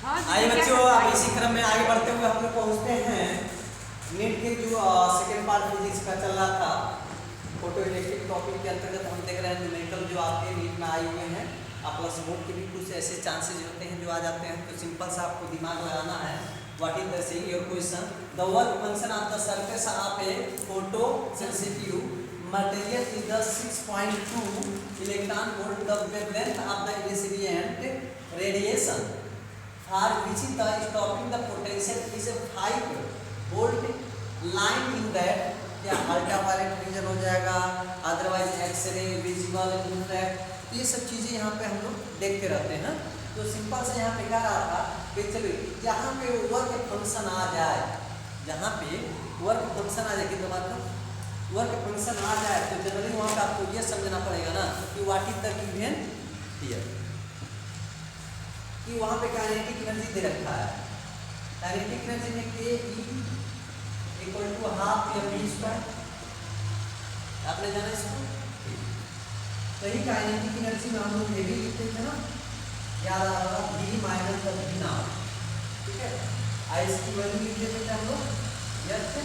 आइए बच्चों, अब इसी क्रम में आगे बढ़ते हुए हम लोग पहुँचते हैं नीट के जो सेकेंड पार्ट फिजिक्स का चल रहा था। फोटो इलेक्ट्रिक टॉपिक के अंतर्गत हम देख रहे हैं न्यूमेरिकल जो आपके नीट में आए हुए हैं। प्लस मोड के भी कुछ ऐसे चांसेस होते हैं जो आ जाते हैं, तो सिंपल सा आपको दिमाग लगाना है। What is the saying your question, the work function of the surface of A photo sensitive material is the 6.2 electron volt, the wavelength of the incipient radiation for which the stopping the potential is a 5 volt line in that क्या ultraviolet reason हो जाएगा, otherwise x ray, visible, infrared, ये सब चीज़ें यहाँ पे हम लोग देखते रहते हैं। तो सिंपल से यहाँ पे क्या रहा था कि चलिए यहाँ पे वर्क फंक्शन आ जाए, जहाँ पे वर्क फंक्शन आ जाए कि मतलब वर्क फंक्शन आ जाए तो जनरली वहाँ पे आपको ये समझना पड़ेगा ना कि what is the given here, कि वहाँ पे काइनेटिक एनर्जी दे रखा है। काइनेटिक एनर्जी में K E equal to half mv square, आपने जाना इसको। तो ही काइनेटिक एनर्जी में हम लोग ये भी लिखते थे ना, याद आ रहा है v minus the v now, ठीक है। आई इसकी वैल्यू लिख देते थे हम लोग h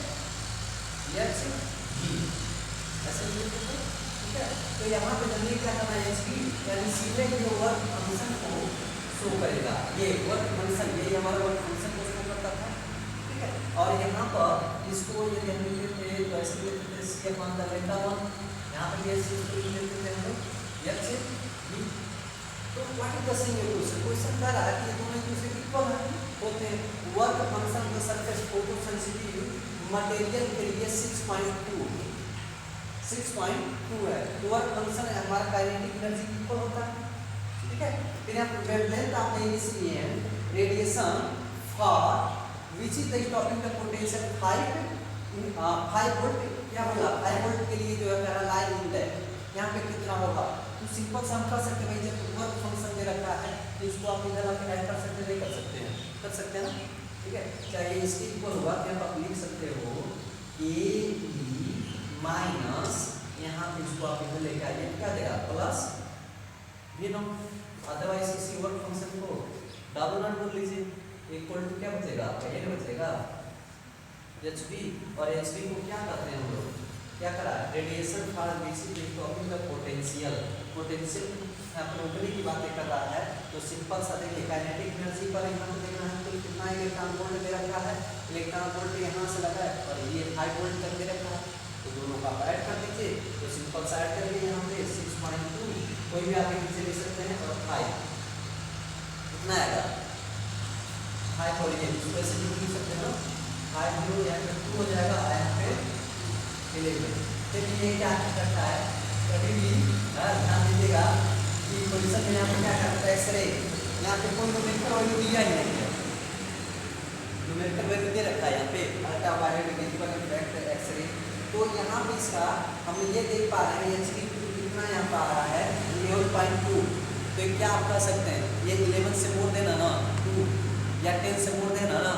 ऐसे लिख देते थे, ठीक है। तो यहाँ पे जनरली क्या करना है, इसकी यानी सीधे जो वर्क फंक्शन को शो करेगा, ये वर्क फंक्शन, ये हमारा वर्क फंक्शन को शो करता था, ठीक है। और यहाँ पर इसको यदि हम लिखते थे तो ऐसे लिखते थे सी अपॉन द लेम्डा 1, यहाँ पे ये सी को लिखते थे हम लोग h v। तो what is the saying question कह रहा है कि ये दोनों एक दूसरे के इक्वल होते हैं। Work function the surface photosensitive material के लिए 6.2 है, तो वर्क फंक्शन हमारा काइनेटिक एनर्जी इक्वल होता है, ठीक है। फिर यहाँ पे wavelength of the incident radiation for which is the stopping the potential 5 volt, क्या होगा 5 वोल्ट के लिए जो है मेरा लाइन इन है, यहाँ पे कितना होगा। तो सिंपल सा हम कर सकते हैं, जब वर्क फंक्शन दे रखा है तो इसको आप इधर आके ऐड कर सकते हैं, नहीं कर सकते हैं, कर सकते हैं ना, ठीक है। चाहे इसके इक्वल हुआ कि आप लिख सकते हो ए माइनस, यहाँ पे इसको आप इधर लेके आइए, क्या देगा प्लस वी नो, अदरवाइज इसी वर्क फंक्शन को डबल नॉट बोल लीजिए, इक्वल टू क्या बचेगा, ये बचेगा एच बी, और एच बी को क्या कहते हैं हम लोग, क्या करा radiation for which is stopping the potential, potential property की बातें कर रहा है। तो सिंपल सा देखिए काइनेटिक एनर्जी पर यहाँ पे देखना है तो कितना इलेक्ट्रॉन वोल्ट दे रखा है, इलेक्ट्रॉन वोल्ट यहाँ से लगा है और ये 5 वोल्ट तक दे रखा है, तो दोनों का ऐड कर दीजिए। तो सिंपल सा ऐड करिए यहाँ पे 6.2, कोई भी आगे पीछे ले सकते हैं, और 5 कितना आएगा 5, और ये वैसे भी लिख सकते हैं 5 0 यहाँ पे 2 हो जाएगा, यहाँ पे 11। फिर ये क्या करता है, कभी भी ध्यान दीजिएगा कि पोजीशन में यहाँ पे क्या करता है एक्सरे, यहाँ पे कोई न्यूमेरिकल वैल्यू दिया ही नहीं है, न्यूमेरिकल वैल्यू दे रखा है यहाँ पे अल्ट्रावायलेट, विजिबल, इंफ्रारेड, एक्सरे। तो यहाँ पे इसका हम ये देख पा रहे हैं एचडी कितना यहाँ पर आ रहा है 11.2, तो क्या आप कह सकते हैं ये 11 से मोर देना ना 2 या 10 से मोर देना ना।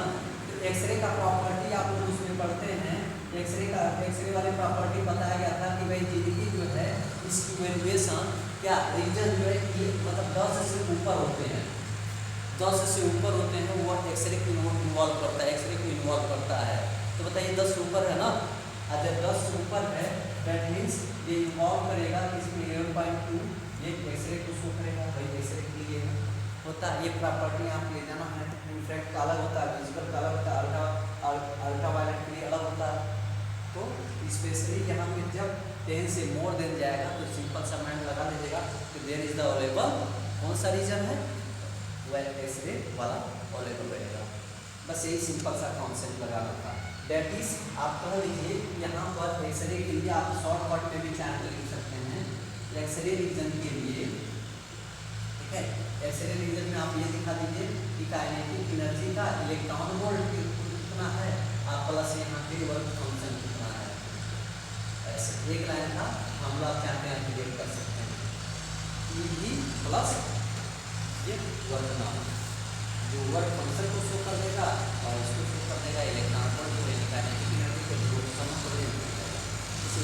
तो एक्सरे का प्रॉपर्टी आप लोग उसमें पढ़ते हैं, एक्सरे वाले प्रॉपर्टी बताया गया था कि भाई जिंदगी जो है इसकी वेरिएशन क्या रीजन जो है ये मतलब 10 से ऊपर होते हैं, 10 से ऊपर होते हैं वो एक्सरे को इन्वॉल्व करता है, एक्सरे को इन्वॉल्व करता है। तो बताइए 10 से ऊपर है ना, जब 10 से ऊपर है दैट मीन्स ये इन्वॉल्व करेगा इसमें 11.2, ये एक्सरे को शो करेगा, भाई एक्सरे के लिए होता है। ये प्रॉपर्टी आप ले जाना है, इंफ्रारेड का अलग होता है, विजिबल का अलग होता है, अल्ट्रावायलेट के लिए अलग होता है। तो स्पेशली यहाँ पे जब 10 से मोर देन जाएगा तो सिंपल सा माइंड लगा लीजिएगा कि देयर इज द अवेलेबल, कौन सा रीजन है वह एक्सरे वाला अवेलेबल रहेगा। बस यही सिंपल सा कॉन्सेप्ट लगाना था। दैट इज आप कह लीजिए यहाँ पर एक्सरे के लिए आप शॉर्टकट में भी चाहे तो लिख सकते हैं, एक्सरे रीजन के लिए, ठीक है। एक्सरे रीजन में आप ये दिखा दीजिए कि काइनेटिक एनर्जी का इलेक्ट्रॉन वोल्ट कितना है, आप प्लस यहाँ पे वर्क फंक्शन कितना है, ऐसे एक लाइन था, हम लोग चाहते हैं क्रिएट कर सकते हैं ई प्लस ये वर्क नाम जो वर्क फंक्शन को शो कर देगा और इसको शो कर देगा इलेक्ट्रॉन वोल्ट को, काइनेटिक एनर्जी को जो समझ कर देगा इसी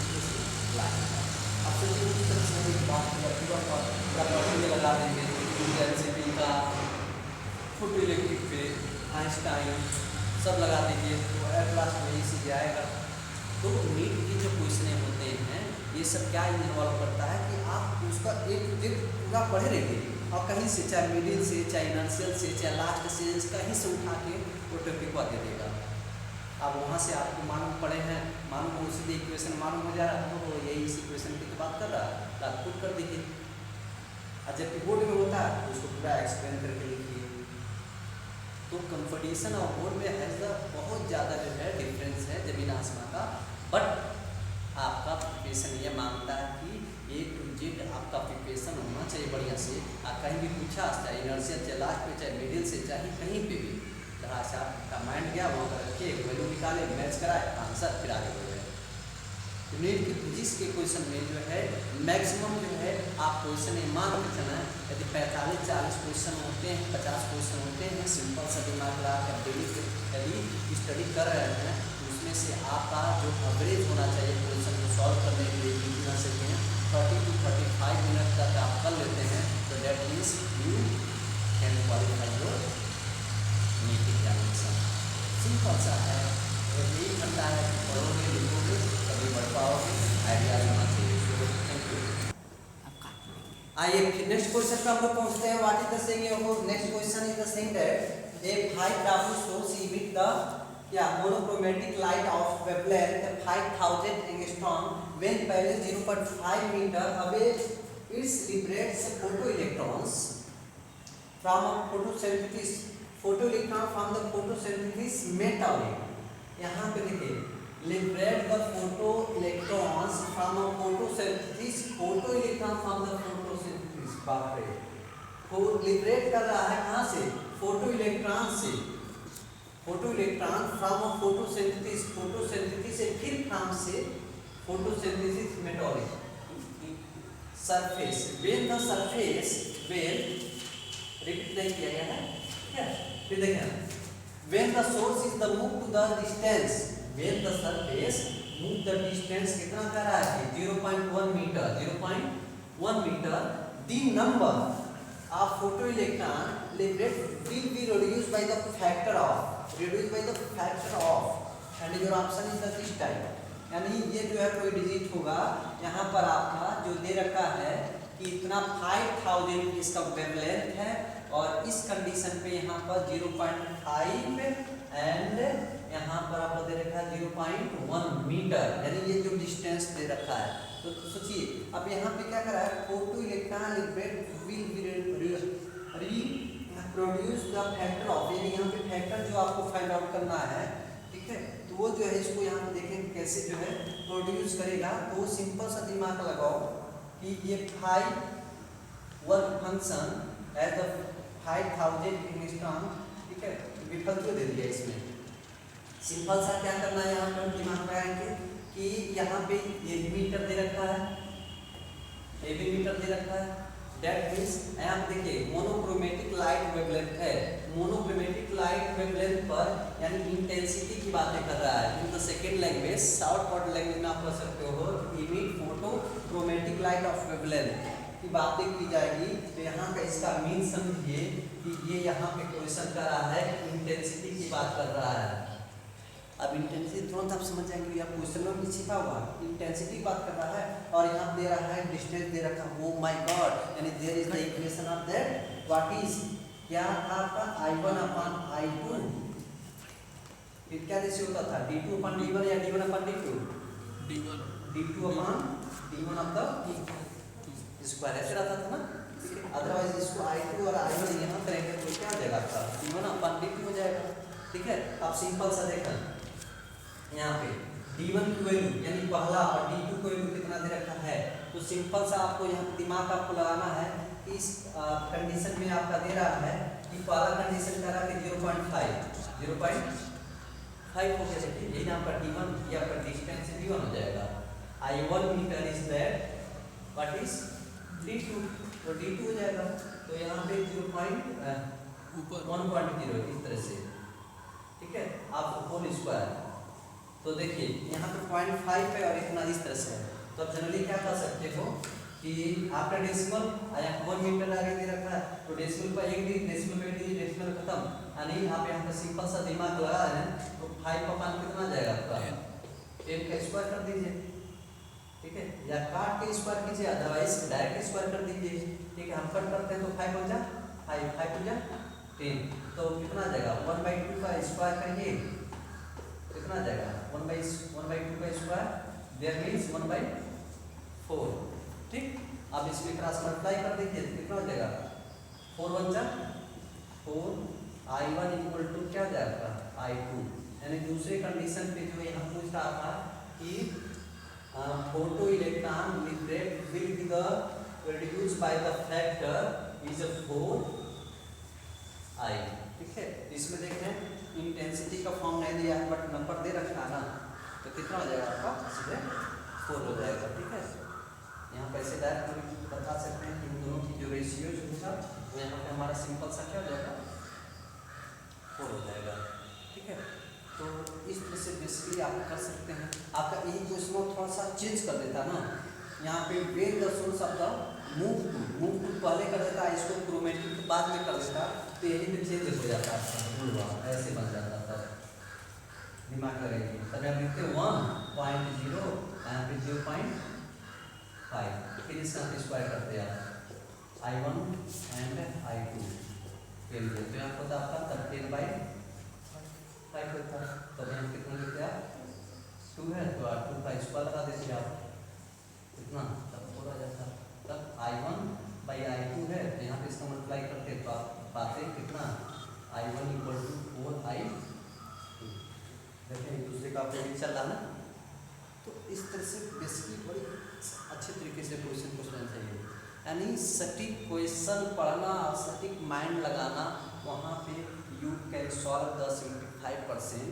लाइन का। अब तो इस तरह से एक बात प्रॉपर्टी लगा देंगे का फोटो इलेक्ट्रिक आइंस्टाइन सब लगा दीजिए तो एट लास्ट में इसी आएगा। तो नीट की जो क्वेश्चन होते हैं ये सब क्या इन्वॉल्व करता है कि आप उसका एक दिन पूरा पढ़े रहिए और कहीं से चाहे मिडिल से चाहे इनर्शियल से चाहे लास्ट से कहीं से उठा के वो टॉपिक को दे देगा। अब वहाँ से आपको मालूम पड़े हैं, मालूम हो सीधे इक्वेशन मालूम हो जा रहा है तो यही इस इक्वेशन की तो बात कर रहा है तो आप खुद कर दीजिए। और जबकि बोर्ड में होता है तो उसको पूरा एक्सप्लेन करके लिखिए। तो कंपटीशन और बोर्ड में हैज़ बहुत ज़्यादा जो है डिफरेंस है ज़मीन आसमान का। बट आपका प्रिपरेशन ये मांगता है कि A to Z आपका प्रिपरेशन होना चाहिए बढ़िया से। आप कहीं भी पूछा चाहे इनर्शियल चाहे लास्ट पे चाहे मिडिल से चाहे कहीं पे भी जहाँ से आपका माइंड गया वहाँ पर रखिए, वैल्यू निकाले, मैच कराए, आंसर फिर आगे बढ़े। तो नीट की फिजिक्स के क्वेश्चन में जो है मैक्सिमम जो है आप क्वेश्चन ये मान के चलना है। यदि 45-40 क्वेश्चन होते हैं, 50 क्वेश्चन होते हैं, सिंपल सा दिमाग लगा कर डेली यदि स्टडी कर रहे हैं तो उसमें से आपका जो एवरेज होना चाहिए क्वेश्चन को सॉल्व करने के लिए कितना सकते हैं 30 to 35 मिनट तक आप कर लेते हैं तो that means you can qualify your NEET examination. Simple सा है, यही घंटा है कि पढ़ोगे लिखोगे कभी बढ़ पाओगे, आइडिया होना चाहिए। Thank you. आइए नेक्स्ट क्वेश्चन पे हम लोग पहुंचते हैं। What is the saying of next question is the saying that A 5W source emit the monochromatic light of wavelength 5000 angstrom when placed 0.5 meter away. It liberates photoelectrons from a photoelectron from the photosynthesis metal. यहाँ पे देखिए liberate the photoelectrons from a photosynthesis photoelectron from the photosynthesis। बाप रे, वो liberate कर रहा है कहाँ से? फोटोइलेक्ट्रॉन से। Photoelectron from a photosynthesis, photosynthesis से फिर फ्रॉम से photosynthesis metallic surface when the surface when repeat नहीं किया गया है क्या? फिर देखिए when the source is the move to the distance, when the surface move the distance कितना कर रहा है? 0.1 metre, 0.1 metre. The number of photoelectron liberated will be reduced by the factor of and your option is the this type। यानी ये जो है कोई digit होगा यहाँ पर आपका जो दे रखा है कि इतना 5000 इसका वेवलेंथ है और इस कंडीशन पे यहाँ पर 0.5 एंड यहाँ पर आपको दे रखा है 0.1 मीटर, यानी ये जो डिस्टेंस दे रखा है। तो सोचिए अब यहाँ पे क्या करा है? Photoelectron liberate will produce the factor of, यानी यहाँ पे फैक्टर जो आपको फाइंड आउट करना है, ठीक है, तो वो जो है इसको यहाँ पे देखें कैसे जो है प्रोड्यूस करेगा। तो वो सिंपल सा दिमाग लगाओ कि ये 5 work function as the 5000 angstrom, ठीक है, विफल क्यों दे दिया इसमें? सिंपल सा क्या करना है यहाँ पर दिमाग लगाएंगे कि यहाँ पे ये मीटर दे रखा है, ये भी मीटर दे रखा है। That means यहाँ देखिए मोनोक्रोमेटिक लाइट वेवलेंथ है, मोनोक्रोमेटिक लाइट वेवलेंथ पर यानी इंटेंसिटी की बातें कर रहा है। In the second language short word language में आप पढ़ सकते हो emit photochromatic light of wavelength की बातें की जाएगी। तो यहाँ का इसका मीन समझिए कि ये यहाँ पे क्वेश्चन कर रहा है इंटेंसिटी की बात कर रहा है। अब इंटेंसिटी तुरंत आप समझ जाएंगे या क्वेश्चन में छिपा हुआ इंटेंसिटी बात कर रहा है और यहाँ दे रहा है डिस्टेंस दे रखा है। ओ माय गॉड, यानी there is the equation of that what is क्या था आपका I1 अपॉन I2, फिर क्या जैसे होता था D2 अपॉन D1 या D1 upon D2, D2 upon D1 of the square ऐसे रहता था ना। अदरवाइज इसको I2 और I1 यहाँ करेंगे तो क्या हो जाएगा आपका D1 अपॉन D2 हो जाएगा। ठीक है, आप सिंपल सा देखा यहाँ पे D1 की वैल्यू यानी पहला और D2 की वैल्यू कितना दे रखा है। तो सिंपल सा आपको यहाँ दिमाग आपको लगाना है कि इस कंडीशन में आपका दे रहा है कि पहला कंडीशन कह रहा है कि 0.5 हो गया। देखिए यही यहाँ पर D1 या पर डिस्टेंस D1 हो जाएगा। I1 metre is that what is D2, तो D2 हो जाएगा। तो यहाँ पे 1.0 इस तरह से, ठीक है, आप होल स्क्वायर। तो देखिए यहाँ पे 0.5 है और इतना इस तरह से है। तो आप जनरली क्या कर सकते हो कि आपका डेसिमल 1 मीटर आगे दे रखा है तो डेसिमल पर एक डिजिट, डेसिमल में डिजिट, डेसिमल खत्म, यानी यानी आप यहाँ पे सिंपल सा दिमाग लगा रहे हैं तो 5 अपॉन कितना जाएगा आपका 10 का स्क्वायर कर दीजिए, ठीक है, या काट के स्क्वायर कीजिए, अदरवाइज डायरेक्ट स्क्वायर कर दीजिए, ठीक है। हम कट करते हैं तो 5 हो जा 5 हो जा 10, तो कितना जाएगा 1/2 का स्क्वायर करिए, कितना जाएगा 1/2 का स्क्वायर, देयर मींस 1/4, ठीक। अब इसमें क्रॉस मल्टीप्लाई कर दीजिए तो कितना हो जाएगा 4 1 जा 4, I1 इक्वल टू क्या हो जाएगा I2, यानी दूसरे कंडीशन पे जो यहाँ पूछ रहा था कि photo electron with rate will be the reduce by the factor is 4I, ठीक है। इसमें देखें इंटेंसिटी का फॉर्म नहीं दिया है बट नंबर दे रखा है ना, तो कितना हो जाएगा आपका सीधे 4 हो जाएगा, ठीक है। यहाँ पर ऐसे डायरेक्ट बता सकते हैं कि इन दोनों की जो रेशियो होगा वो यहाँ पे हमारा सिंपल सा क्या हो जाएगा 4 हो जाएगा, ठीक है। तो इस तरह से बेसिकली आप कर सकते हैं। आपका यही क्वेश्चन थोड़ा सा चेंज कर देता ना, यहाँ पे wait the source of the move to पहले कर देता, इसको क्रोमेटिक के बाद में कर देता, तो यही पे चेंज हो जाता है, ऐसे बन जाता था, दिमाग लगाइए। तब आप लिखते 1.0 यहाँ पे 0.5, फिर इसका स्क्वायर करते हैं आप I1 एंड I2 के लिए, तो यहाँ होता आपका 13/5 होता है, तब यहाँ कितना लिखते हैं आप 2 है तो 2 का स्क्वायर लगा देते हैं आप, कितना तब 4 आ जाता, तब I1/I2 है तो यहाँ पे इसका मल्टीप्लाई करते तो आप पाते कितना I1 इक्वल टू 4I2, देखें एक दूसरे का अपोजिट चल रहा ना। तो इस तरह से बेसिकली बड़ी अच्छे तरीके से क्वेश्चन को समझना चाहिए, यानी सटीक क्वेश्चन पढ़ना और सटीक माइंड लगाना, वहाँ पे you can solve the 75%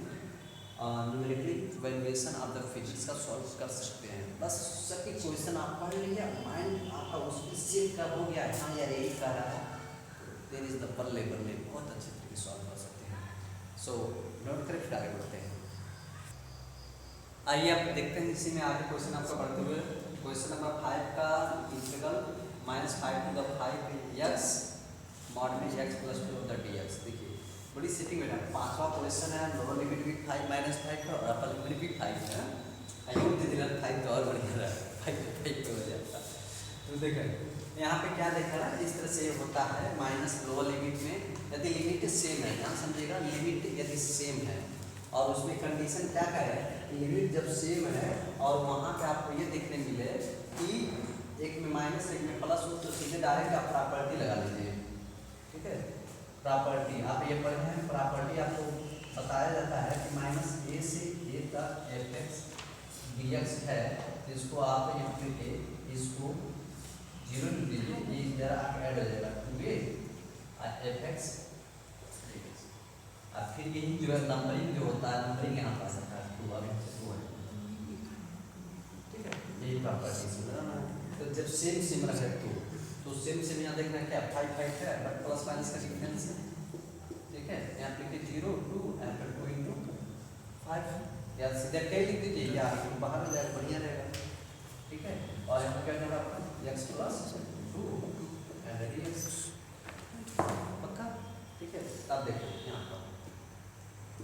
numerical valuation of the physics का सॉल्व कर सकते हैं। बस सटीक क्वेश्चन आप पढ़ लिया, माइंड आपका उसकी सेट का हो गया, हाँ यार यही कह रहा है, देयर इज द बल्ले बहुत अच्छे तरीके से सॉल्व कर सकते हैं। सो नोट करें, फिर आगे बढ़ते हैं। आइए आप देखते हैं इसी में आगे क्वेश्चन आपका बढ़ते हुए, क्वेश्चन नंबर 5 का integral -5 to the 5x mod में x + 2 द dx। देखिए बड़ी सेटिंग में है, पांचवा क्वेश्चन है, लोअर लिमिट भी 5 -5 का और अपर लिमिट भी 5 है, आइए दे दिला 5 तो और बढ़िया रहा 5 हो जाता। तो देखें यहाँ पे क्या देखा रहा है, इस तरह से होता है माइनस लोअर लिमिट में यदि लिमिट सेम है, यहाँ समझिएगा लिमिट यदि सेम है और उसमें कंडीशन क्या का है, लिमिट जब सेम है और वहाँ पे आपको ये देखने मिले कि एक में माइनस एक में प्लस हो, तो सीधे डायरेक्ट आप प्रॉपर्टी लगा लीजिए, ठीक है। प्रॉपर्टी आप ये पढ़े हैं, प्रॉपर्टी आपको बताया जाता है कि -a से a तक fx dx है, इसको आप यहाँ पे इसको 0 लिख दीजिए, ये जरा ऐड हो जाएगा 2a fx dx, और फिर यही जो है नंबरिंग जो होता है, नंबरिंग यहाँ पर सकता है 2 अब यहाँ से 2 है, ठीक है, यही प्रॉपर्टी है। तो जब सेम रखे तो सेम यहाँ देखना क्या 5 है बट प्लस माइनस का डिफरेंस है, ठीक है। यहाँ पे लिखिए 0 2 एंड फिर 2 × 5, या सीधे 10 लिख दीजिए, या बाहर हो जाएगा बढ़िया रहेगा, ठीक है। और यहाँ क्या होगा आपका x + 2 एंड dx पक्का, ठीक है। अब देखो यहाँ पर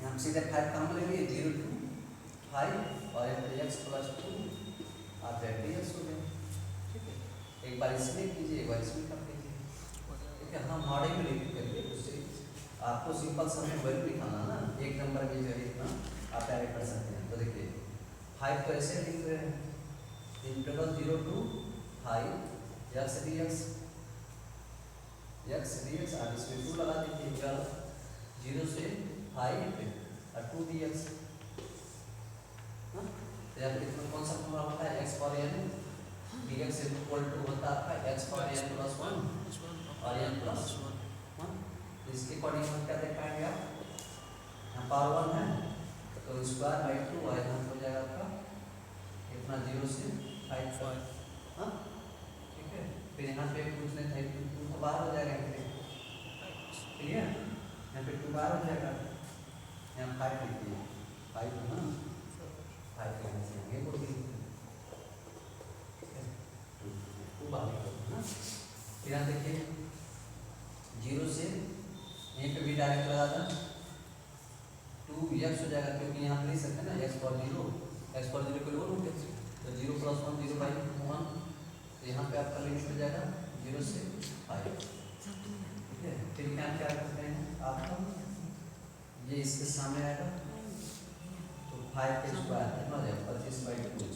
यहाँ सीधे 5 काम लेंगे 0 2 5 और यहाँ पे x + 2 आप dx हो गया, ठीक है। एक बार इसमें कीजिए, एक बार इसमें कर दीजिए, ठीक है। हाँ मॉडल में लिख करके उससे आपको सिंपल समय वैल्यू लिखाना ना, एक नंबर में जो है इतना आप ऐड कर सकते हैं। तो देखिए 5 तो ऐसे लिख रहे हैं, इंटीग्रल 0 to 5 x dx और इसमें 2 लगा दीजिए, इंटीग्रल 0 से 5 और 2 dx, तो यहाँ पर कौन सा फॉर्मूला होता है, x पर n dx इक्वल टू होता है x पर n + 1 और n + 1, इसके अकॉर्डिंग हम क्या देख पाएंगे आप, यहाँ पावर 1 है तो स्क्वायर/2 और यहाँ हो जाएगा आपका इतना 0 से 5 हाँ, ठीक है। फिर यहाँ पे पूछने थे 2 तो बाहर हो जाएगा, क्लियर, यहाँ पे 2 बाहर हो जाएगा, यहाँ 5 लिखिए 5 है ना, 5 यहाँ से आगे बोल दीजिए, फिर यहाँ देखिए 0 से यहीं पे भी डायरेक्ट लगा था 2x हो जाएगा, क्योंकि यहाँ पे लिख सकते हैं ना x फॉर 0, x फॉर 0 कोई और रूट है, तो 0 + 1 0/1, तो यहाँ पे आपका लिमिट हो जाएगा 0 से 5, ठीक है। फिर क्या क्या करते हैं आपका, ये इसके सामने आएगा, तो 5 के स्क्वायर कितना हो जाएगा 25/2,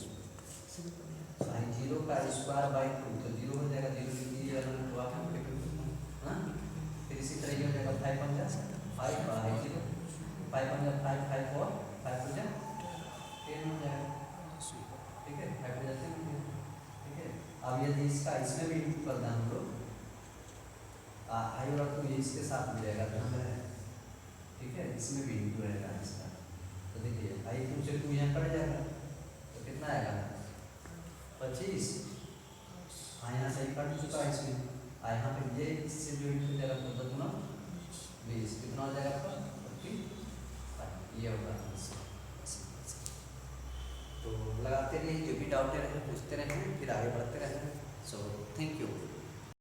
साइन 0 का स्क्वायर/2, तो 0 हो जाएगा, 0 लिख दीजिए तो आप हाँ। फिर इसी तरह ये हो जाएगा 5 × 5/0, 5 × 5 5 और 5 हो जाए 10 हो जाएगा, ठीक है, 5 हो जाते हैं, ठीक है। अब यदि इसका इसमें भी इंटू कर दें हम लोग, आई और 2 इसके साथ मिल जाएगा, ठीक है, इसमें भी इंटू रहेगा इसका, तो देखिए आई 2 से 2 यहाँ कट जाएगा, तो कितना आएगा 25, हाँ यहाँ से कट चुका है इसमें, यहाँ पे ये इससे जो इंटू जाएगा तो 10 × 20, कितना हो जाएगा आपका 45, ये होगा। तो लगाते रहिए, जो भी डाउट रहे पूछते रहें, फिर आगे बढ़ते रहें। So thank you.